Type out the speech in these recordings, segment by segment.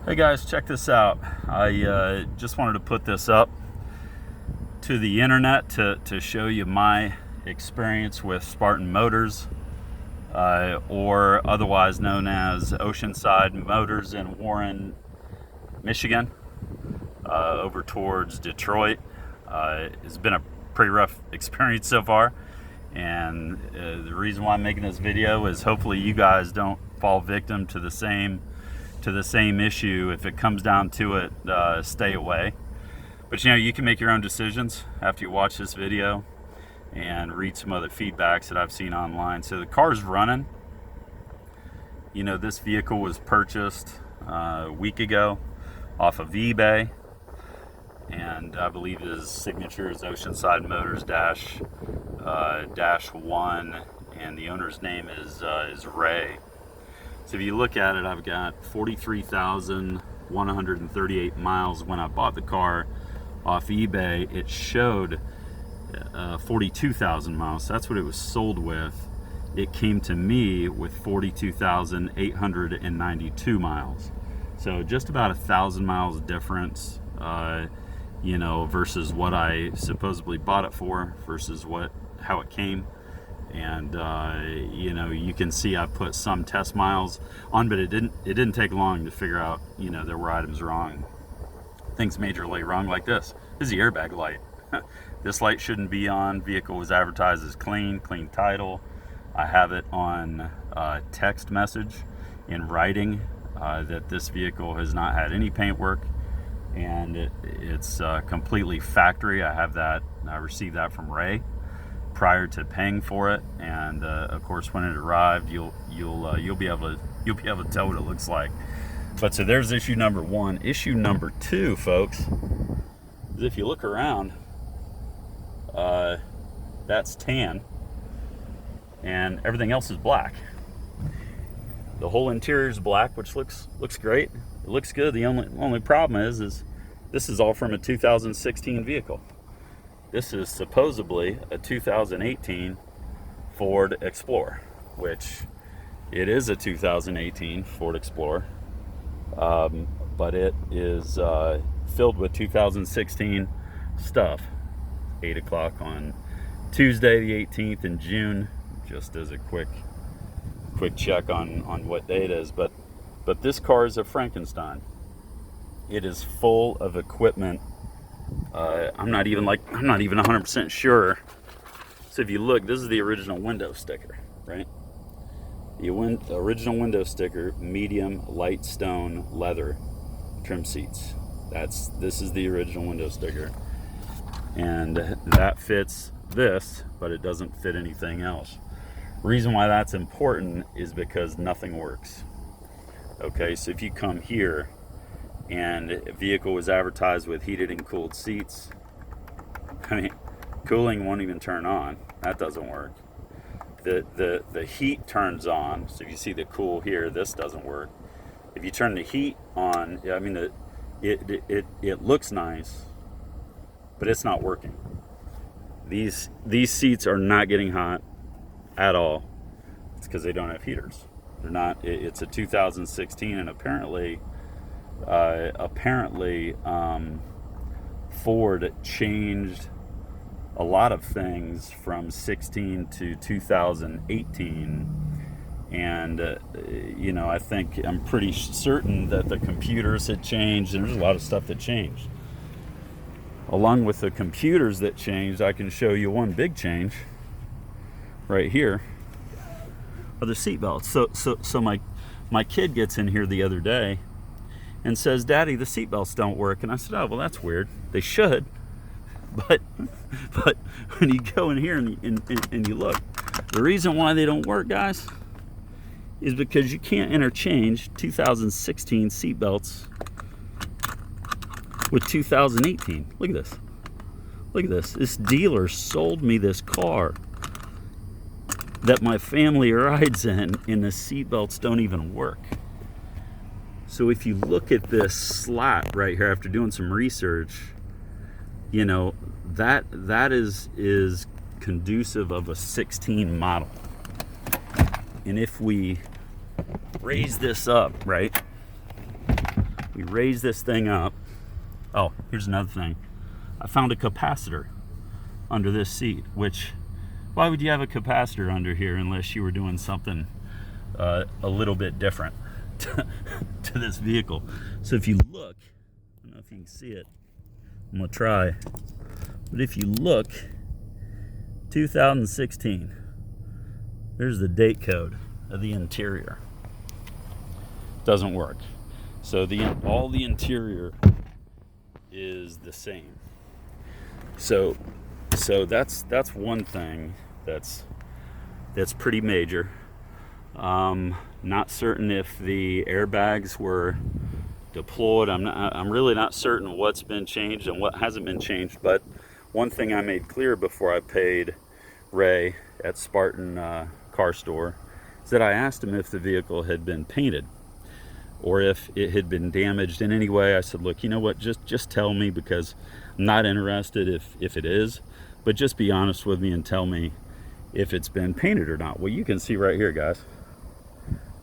Hey guys, check this out. I just wanted to put this up to the internet to show you my experience with Spartan Motors, or otherwise known as Oceanside Motors in Warren, Michigan, over towards Detroit. It's been a pretty rough experience so far, and the reason why I'm making this video is hopefully you guys don't fall victim to the same issue. If it comes down to it, stay away. But you can make your own decisions after you watch this video and read some other feedbacks that I've seen online. So the car's running. This vehicle was purchased a week ago off of eBay, and I believe his signature is Oceanside Motors dash one, and the owner's name is Ray. So if you look at it, I've got 43,138 miles. When I bought the car off eBay, it showed 42,000 miles. That's what it was sold with. It came to me with 42,892 miles. So just about 1,000 miles difference, versus what I supposedly bought it for versus how it came. And you can see I put some test miles on, but it didn't take long to figure out there were items wrong, things majorly wrong. Like this is the airbag light. This light shouldn't be on. Vehicle was advertised as clean title. I have it on text message in writing that this vehicle has not had any paint work, and it's completely factory. I received that from Ray prior to paying for it, and of course when it arrived, you'll be able to tell what it looks like. But so there's issue number one. Issue number two, folks, is if you look around, that's tan, and everything else is black. The whole interior is black, which looks great. It looks good. The only problem is this is all from a 2016 vehicle. This is supposedly a 2018 Ford Explorer, which it is a 2018 Ford Explorer, but it is filled with 2016 stuff. 8 o'clock on Tuesday the 18th in June, just as a quick check on what day it is. But this car is a Frankenstein. It is full of equipment. I'm not even 100% sure. So if you look, this is the original window sticker, right? The original window sticker, medium light stone leather trim seats. This is the original window sticker, and that fits this, but it doesn't fit anything else. Reason why that's important is because nothing works. Okay, so if you come here, and a vehicle was advertised with heated and cooled seats, cooling won't even turn on. That doesn't work. The heat turns on. So if you see the cool here, this doesn't work. If you turn the heat on, it looks nice, but it's not working. These seats are not getting hot at all. It's because they don't have heaters. They're not. It's a 2016, and apparently Ford changed a lot of things from 16 to 2018, and I'm pretty certain that the computers had changed, and there's a lot of stuff that changed. Along with the computers that changed, I can show you one big change right here are the seat belts. So my kid gets in here the other day and says, "Daddy, the seatbelts don't work." And I said, "Oh, well, that's weird. They should." But when you go in here and you look, the reason why they don't work, guys, is because you can't interchange 2016 seatbelts with 2018. Look at this. Look at this. This dealer sold me this car that my family rides in, and the seatbelts don't even work. So if you look at this slat right here, after doing some research, that is conducive of a 16 model. And if we raise this up, right, We raise this thing up. Oh, here's another thing. I found a capacitor under this seat, which, why would you have a capacitor under here unless you were doing something a little bit different to this vehicle? So if you look, I don't know if you can see it, I'm gonna try, but if you look, 2016, there's the date code of the interior. Doesn't work. So all the interior is the same. So that's one thing that's pretty major. Not certain if the airbags were deployed. I'm really not certain what's been changed and what hasn't been changed. But one thing I made clear before I paid Ray at Spartan car store is that I asked him if the vehicle had been painted or if it had been damaged in any way. I said, look, you know what, just tell me, because I'm not interested if it is, but just be honest with me and tell me if it's been painted or not. Well, you can see right here, guys,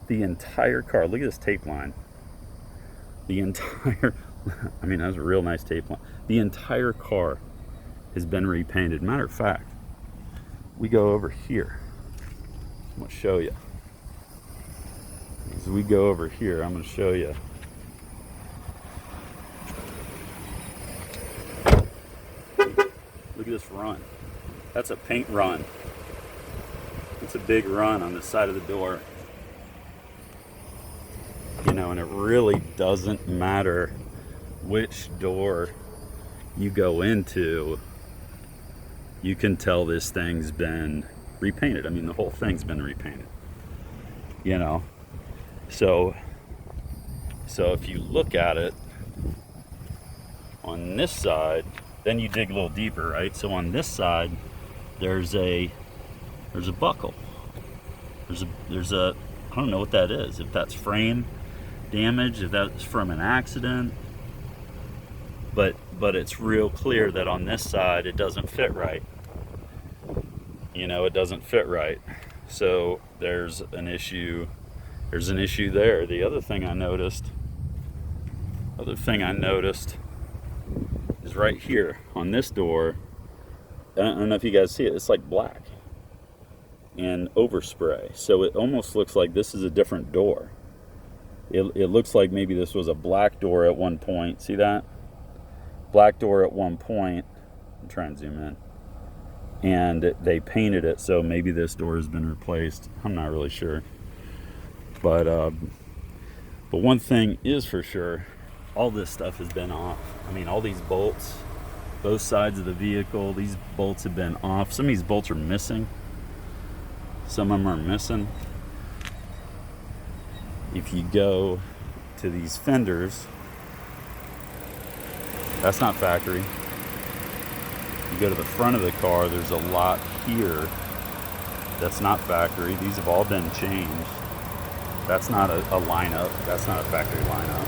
the entire car, look at this tape line. The entire, I mean, that's a real nice tape line. The entire car has been repainted. Matter of fact, we go over here. I'm gonna show you. As we go over here, I'm gonna show you. Look at this run. That's a paint run. It's a big run on the side of the door. You know, and it really doesn't matter which door you go into, you can tell this thing's been repainted. I mean, the whole thing's been repainted, you know. So if you look at it on this side, then you dig a little deeper, right? So on this side, there's a buckle. There's a I don't know what that is. If that's frame damage, if that's from an accident, but it's real clear that on this side it doesn't fit right. You know, it doesn't fit right. So there's an issue. There's an issue there. The other thing I noticed is right here on this door. I don't know if you guys see it. It's like black and overspray. So it almost looks like this is a different door. It looks like maybe this was a black door at one point. See that? Black door at one point. I'm trying to zoom in. And they painted it, so maybe this door has been replaced. I'm not really sure. But one thing is for sure, all this stuff has been off. I mean, all these bolts, both sides of the vehicle, these bolts have been off. Some of these bolts are missing. Some of them are missing. If you go to these fenders, that's not factory. You go to the front of the car, there's a lot here that's not factory. These have all been changed. That's not a lineup. That's not a factory lineup.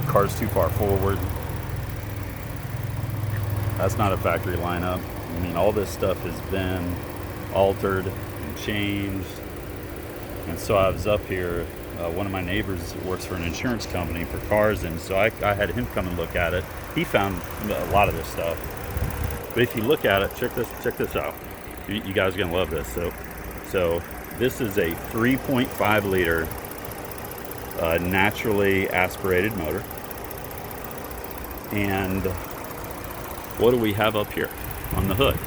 Car's too far forward. That's not a factory lineup. I mean, all this stuff has been altered and changed. And so I was up here, one of my neighbors works for an insurance company for cars, and so I had him come and look at it. He found a lot of this stuff. But if you look at it, check this out. You guys are gonna love this. So this is a 3.5 liter naturally aspirated motor. And what do we have up here on the hood?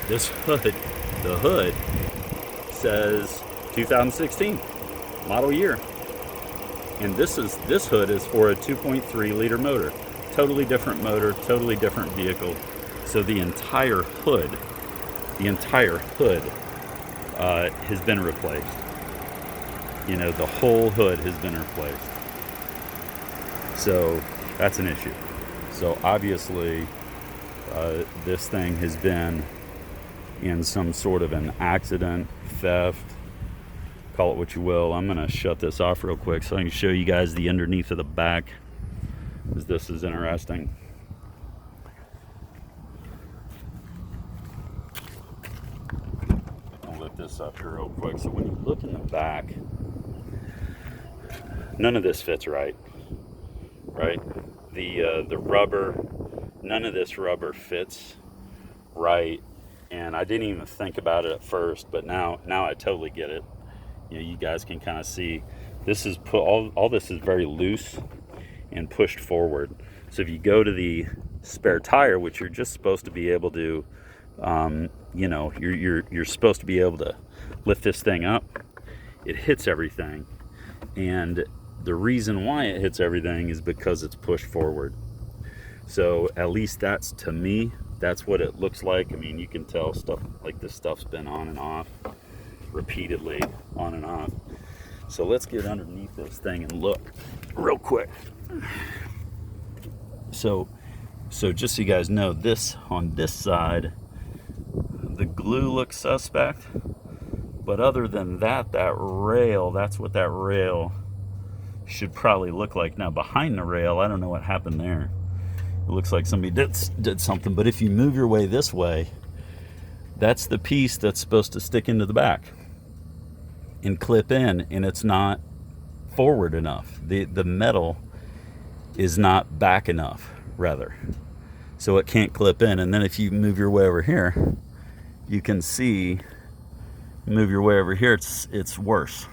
This hood, the hood says 2016 model year. And this hood is for a 2.3 liter motor. Totally different motor, totally different vehicle. So the entire hood has been replaced. You know, the whole hood has been replaced. So that's an issue. So obviously, this thing has been in some sort of an accident, theft, call it what you will. I'm gonna shut this off real quick so I can show you guys the underneath of the back, because this is interesting. I'll lift this up here real quick. So when you look in the back, none of this fits right. The rubber, none of this rubber fits right, and I didn't even think about it at first, but now I totally get it. You guys can kind of see this is all this is very loose and pushed forward. So if you go to the spare tire, which you're just supposed to be able to, you're supposed to be able to lift this thing up, it hits everything, and the reason why it hits everything is because it's pushed forward. So at least that's, to me, that's what it looks like. I mean, you can tell stuff like this stuff's been on and off repeatedly, on and off. So let's get underneath this thing and look real quick. So just so you guys know, this on this side, the glue looks suspect, but other than that, that rail, that's what that rail should probably look like. Now behind the rail, I don't know what happened there. It looks like somebody did something, but if you move your way this way, that's the piece that's supposed to stick into the back and clip in, and it's not forward enough. The metal is not back enough, rather. So it can't clip in. And then if you move your way over here, you can see, move your way over here, it's worse.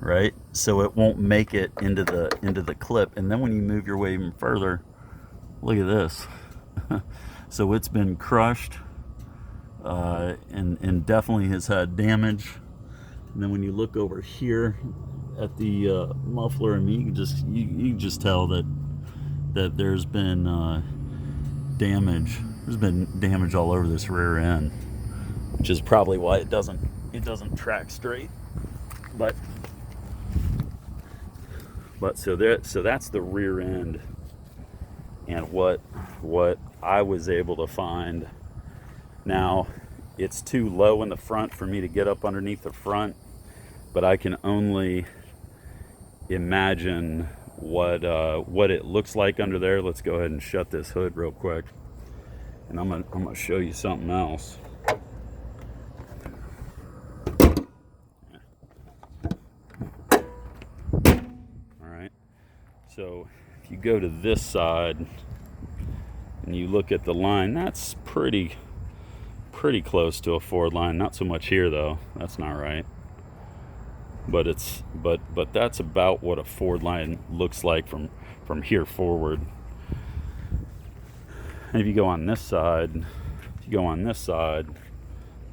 Right? So it won't make it into the clip. And then when you move your way even further, look at this. So it's been crushed, and definitely has had damage. And then when you look over here at the muffler, I mean, you can just tell that there's been damage. There's been damage all over this rear end, which is probably why it doesn't track straight. But so that's the rear end, and what I was able to find. Now, it's too low in the front for me to get up underneath the front, but I can only imagine what it looks like under there. Let's go ahead and shut this hood real quick, and I'm gonna show you something else. All right, so if you go to this side and you look at the line, that's pretty close to a Ford line. Not so much here though. That's not right. But that's about what a Ford line looks like from here forward. And if you go on this side,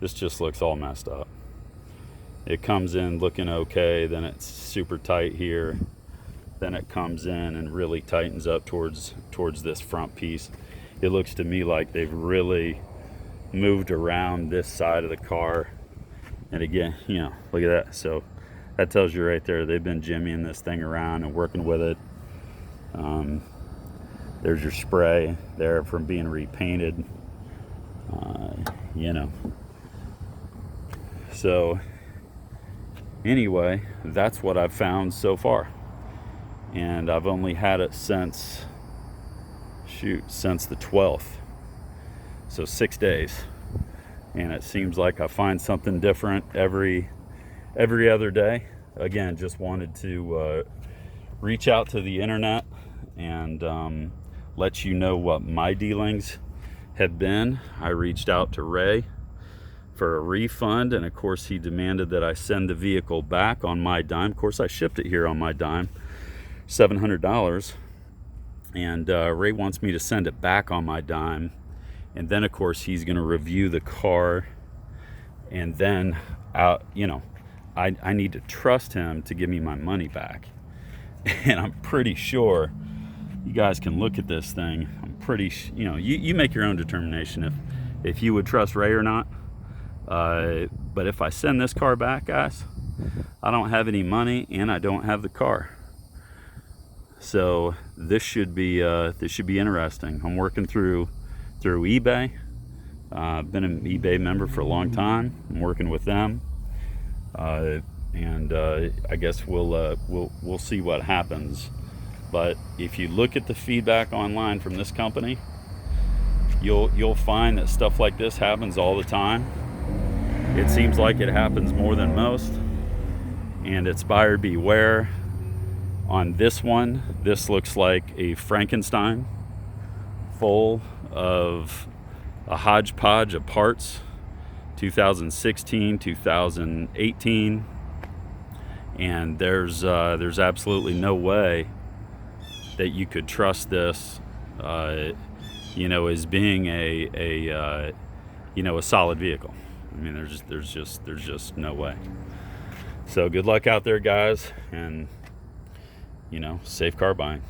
this just looks all messed up. It comes in looking okay, then it's super tight here. Then it comes in and really tightens up towards this front piece. It looks to me like they've really moved around this side of the car. And again, look at that. So that tells you right there, they've been jimmying this thing around and working with it. There's your spray there from being repainted. So anyway, that's what I've found so far. And I've only had it since the 12th. So 6 days. And it seems like I find something different every other day. Again, just wanted to reach out to the internet and let you know what my dealings have been. I reached out to Ray for a refund, and of course he demanded that I send the vehicle back on my dime. Of course I shipped it here on my dime, $700, and Ray wants me to send it back on my dime, and then of course he's going to review the car, and then I need to trust him to give me my money back. And I'm pretty sure you guys can look at this thing. I'm pretty, you make your own determination if you would trust Ray or not. But if I send this car back, guys, I don't have any money and I don't have the car. So this should be interesting. I'm working through eBay. I've been an eBay member for a long time. I'm working with them. And I guess we'll see what happens. But if you look at the feedback online from this company, you'll find that stuff like this happens all the time. It seems like it happens more than most, and it's buyer beware. On this one, this looks like a Frankenstein full of a hodgepodge of parts, 2016, 2018, and there's absolutely no way that you could trust this, as being a solid vehicle. I mean, there's just no way. So good luck out there, guys, and safe car buying.